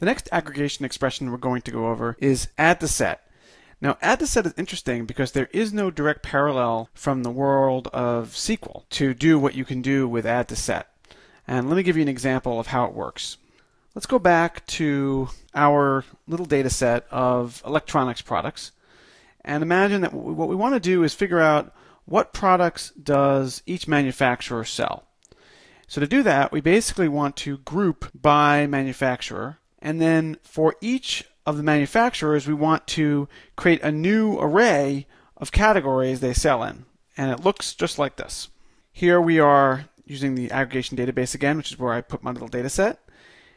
The next aggregation expression we're going to go over is add to set. Now, add to set is interesting because there is no direct parallel from the world of SQL to do what you can do with add to set. And let me give you an example of how it works. Let's go back to our little data set of electronics products and imagine that what we want to do is figure out what products does each manufacturer sell. So to do that, we basically want to group by manufacturer, and then for each of the manufacturers we want to create a new array of categories they sell in, and it looks just like this. Here we are using the aggregation database again, which is where I put my little data set.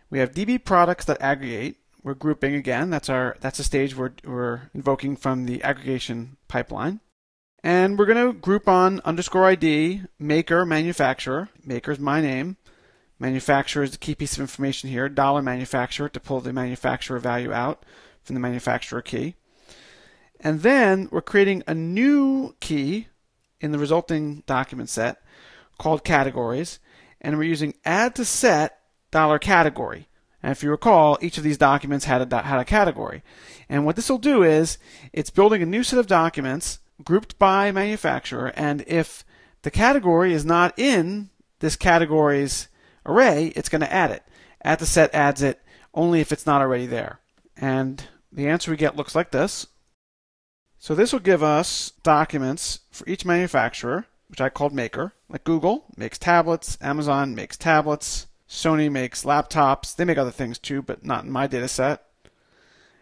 We have DB products that aggregate. We're grouping again. That's a stage we're invoking from the aggregation pipeline. And we're going to group on _ID, maker, manufacturer. Maker is my name. Manufacturer is the key piece of information here. $manufacturer to pull the manufacturer value out from the manufacturer key. And then we're creating a new key in the resulting document set called categories. And we're using add to set $category. And if you recall, each of these documents had a category. And what this will do is it's building a new set of documents grouped by manufacturer, and if the category is not in this category's array, it's going to add it. Add to set adds it only if it's not already there. And the answer we get looks like this. So this will give us documents for each manufacturer, which I called maker, like Google makes tablets, Amazon makes tablets, Sony makes laptops. They make other things too, but not in my data set.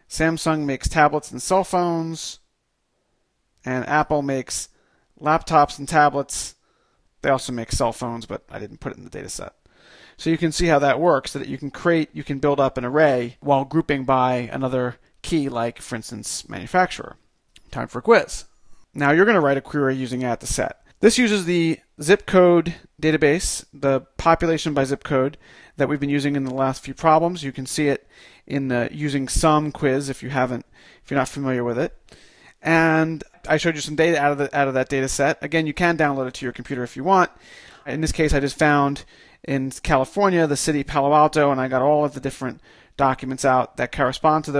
Samsung makes tablets and cell phones. And Apple makes laptops and tablets. They also make cell phones, but I didn't put it in the data set. So you can see how that works, that you can build up an array while grouping by another key, like, for instance, manufacturer. Time for a quiz. Now you're going to write a query using add to set. This uses the zip code database, the population by zip code that we've been using in the last few problems. You can see it in the using sum quiz if you're not familiar with it. And I showed you some data out of that data set. Again, you can download it to your computer if you want. In this case, I just found in California the city Palo Alto, and I got all of the different documents out that correspond to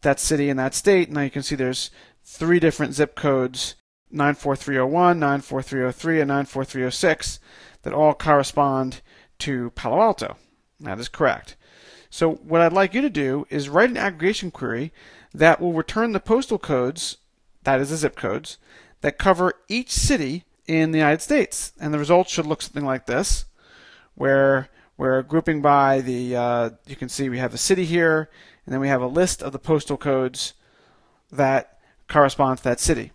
that city and that state. Now you can see there's 3 different zip codes, 94301, 94303, and 94306, that all correspond to Palo Alto. That is correct. So what I'd like you to do is write an aggregation query that will return the postal codes, that is the zip codes, that cover each city in the United States. And the results should look something like this, where we're grouping by you can see we have the city here, and then we have a list of the postal codes that correspond to that city.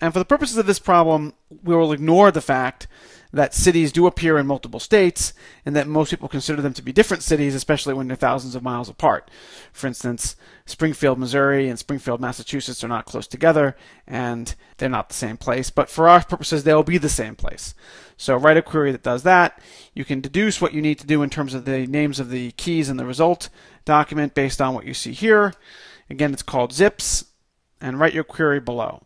And for the purposes of this problem, we will ignore the fact that cities do appear in multiple states and that most people consider them to be different cities, especially when they're thousands of miles apart. For instance, Springfield, Missouri and Springfield, Massachusetts are not close together and they're not the same place, but for our purposes they'll be the same place. So write a query that does that. You can deduce what you need to do in terms of the names of the keys in the result document based on what you see here. Again, it's called zips, and write your query below.